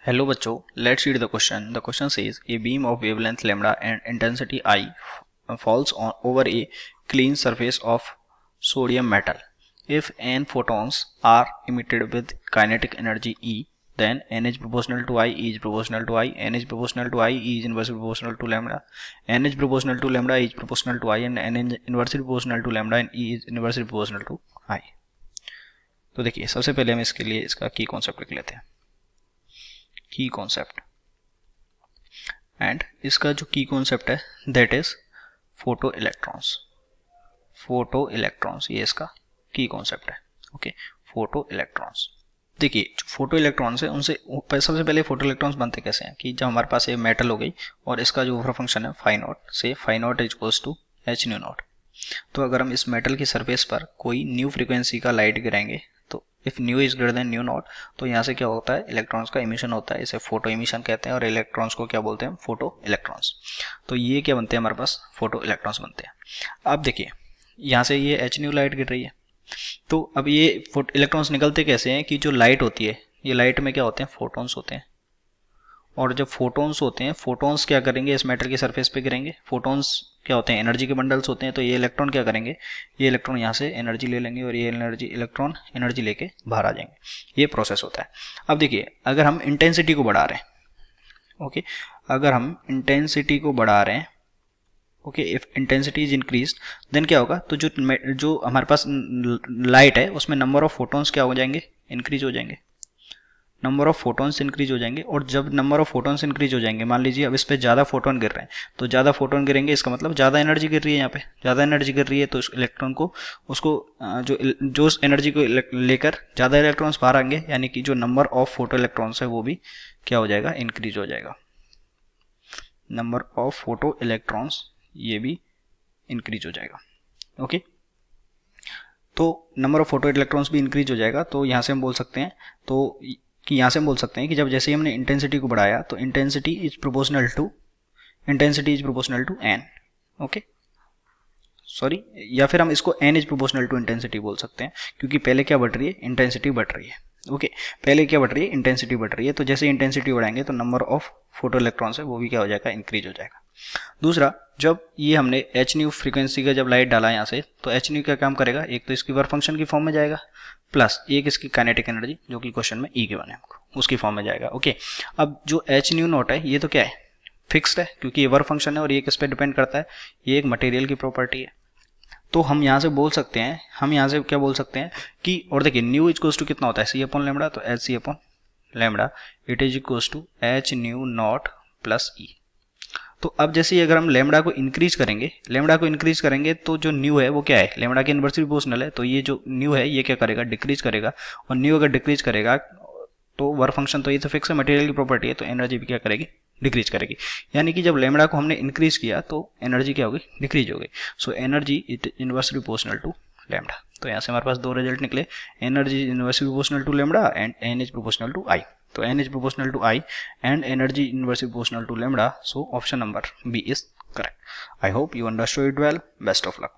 Hello बच्चों, let's read the question. The question says a beam of wavelength lambda and intensity I falls over a clean surface of sodium metal. If n photons are emitted with kinetic energy E, then n is proportional to I, E is proportional to I, n is proportional to I, E is inversely proportional to lambda, n is proportional to lambda, E is proportional to I, and n is inversely proportional to lambda and E is inversely proportional to I. तो देखिए, सबसे पहले हम इसके लिए इसका की concept लिख लेते हैं. की कॉन्सेप्ट, एंड इसका जो की कॉन्सेप्ट है that is photo electrons. Photo electrons ये इसका की कॉन्सेप्ट है. Okay, photo electrons. देखिए, जो फोटो इलेक्ट्रॉन्स है उनसे सबसे पहले फोटो इलेक्ट्रॉन्स बनते कैसे हैं कि जब हमारे पास ये मेटल हो गई और इसका जो ओवर फंक्शन है फाई नॉट, से phi naught is equals to H nu naught. तो अगर हम इस मेटल की सरफेस पर कोई न्यू फ्रीक्वेंसी का लाइट गिराएंगे तो if nu is greater than nu naught, तो यहाँ से क्या होता है, इलेक्ट्रॉन्स का इमिशन होता है. इसे फोटो इमिशन कहते हैं और इलेक्ट्रॉन्स को क्या बोलते हैं, फोटो इलेक्ट्रॉन्स. तो ये क्या बनते हैं, हमारे पास फोटो इलेक्ट्रॉन्स बनते हैं. अब देखिए, यहाँ से ये एच न्यू लाइट गिर रही है, तो अब ये इलेक्ट्रॉन्स निकलते कैसे हैं कि जो लाइट होती है, ये लाइट में क्या होते हैं, फोटोन्स होते हैं. और जब फोटोन्स होते हैं, फोटोन्स क्या करेंगे, इस मेटल की सरफेस पे गिरेंगे. फोटोन्स क्या होते हैं, एनर्जी के बंडल्स होते हैं. तो ये इलेक्ट्रॉन क्या करेंगे, ये इलेक्ट्रॉन यहाँ से एनर्जी ले लेंगे और ये इलेक्ट्रॉन एनर्जी लेके बाहर आ जाएंगे. ये प्रोसेस होता है. अब देखिए, अगर हम इंटेंसिटी को बढ़ा रहे हैं, ओके, अगर हम इंटेंसिटी को बढ़ा रहे हैं, okay, if intensity is increase then क्या होगा, तो जो हमारे पास लाइट है उसमें नंबर ऑफ फोटोन्स क्या हो जाएंगे, इंक्रीज हो जाएंगे. नंबर ऑफ फोटोन्स इंक्रीज हो जाएंगे. और जब नंबर ऑफ फोटोन्स इंक्रीज हो जाएंगे, मान लीजिए अब इस पे ज़्यादा फोटोन गिर रहे हैं, तो ज़्यादा फोटोन गिरेंगे इसका मतलब ज़्यादा एनर्जी गिर रही है. यहाँ पे ज़्यादा एनर्जी गिर रही है तो इस इलेक्ट्रॉन को जो एनर्जी को लेकर ज़्यादा इलेक्ट्रॉन्स बाहर आएंगे, यानी कि जो नंबर ऑफ फोटो इलेक्ट्रॉन्स है वो भी क्या हो जाएगा, इंक्रीज हो जाएगा. नंबर ऑफ फोटो इलेक्ट्रॉन्स ये भी इंक्रीज हो जाएगा. ओके, तो नंबर ऑफ फोटो इलेक्ट्रॉन्स भी इंक्रीज हो जाएगा. तो यहाँ से हम बोल सकते हैं कि जब जैसे ही हमने इंटेंसिटी को बढ़ाया तो intensity is proportional to N. Okay, sorry, या फिर हम इसको N is proportional to intensity बोल सकते हैं, क्योंकि पहले क्या बढ़ रही है, इंटेंसिटी बढ़ रही है. ओके, पहले क्या बढ़ रही है, इंटेंसिटी बढ़ रही है. तो जैसे इंटेंसिटी बढ़ाएंगे तो नंबर ऑफ फोटो इलेक्ट्रॉन्स है वो भी क्या हो जाएगा, इंक्रीज हो जाएगा. दूसरा, जब ये हमने एच न्यू फ्रीक्वेंसी का जब लाइट डाला यहाँ से, तो एच न्यू क्या काम करेगा, एक तो इसकी वर्क फंक्शन की फॉर्म में जाएगा, प्लस एक इसकी काइनेटिक एनर्जी जो कि क्वेश्चन में ई गिवन है हमको, उसकी फॉर्म में जाएगा. ओके, अब जो एच न्यू नॉट है ये तो क्या है, फिक्स्ड है, क्योंकि ये वर्क फंक्शन है और ये किस पे डिपेंड करता है, ये एक मटेरियल की प्रॉपर्टी है. तो हम यहाँ से बोल सकते हैं, क्या बोल सकते हैं कि, और देखिए, न्यू इक्वल्स टू कितना होता है, सी अपॉन लेमडा, तो H C upon lambda it is equals to H nu naught plus E. तो अब जैसे अगर हम लेमडा को इंक्रीज करेंगे तो जो न्यू है वो क्या है, लेमडा के इनवर्सली प्रोपोर्शनल है. तो ये जो न्यू है ये क्या करेगा, डिक्रीज करेगा. और न्यू अगर डिक्रीज करेगा तो वर्क फंक्शन तो ये तो फिक्स है, मटेरियल की प्रॉपर्टी है, तो एनर्जी भी क्या करेगी, डिक्रीज करेगी. यानी कि जब लेमडा को हमने इंक्रीज किया तो एनर्जी क्या होगी, डिक्रीज हो गई. So energy it inversely proportional to lambda. तो यहाँ से हमारे पास दो रिजल्ट निकले, energy is inversely proportional to lambda and N is proportional to I. तो n is proportional to I and energy inversely proportional to lambda. So option number B is correct. I hope you understood it well. Best of luck.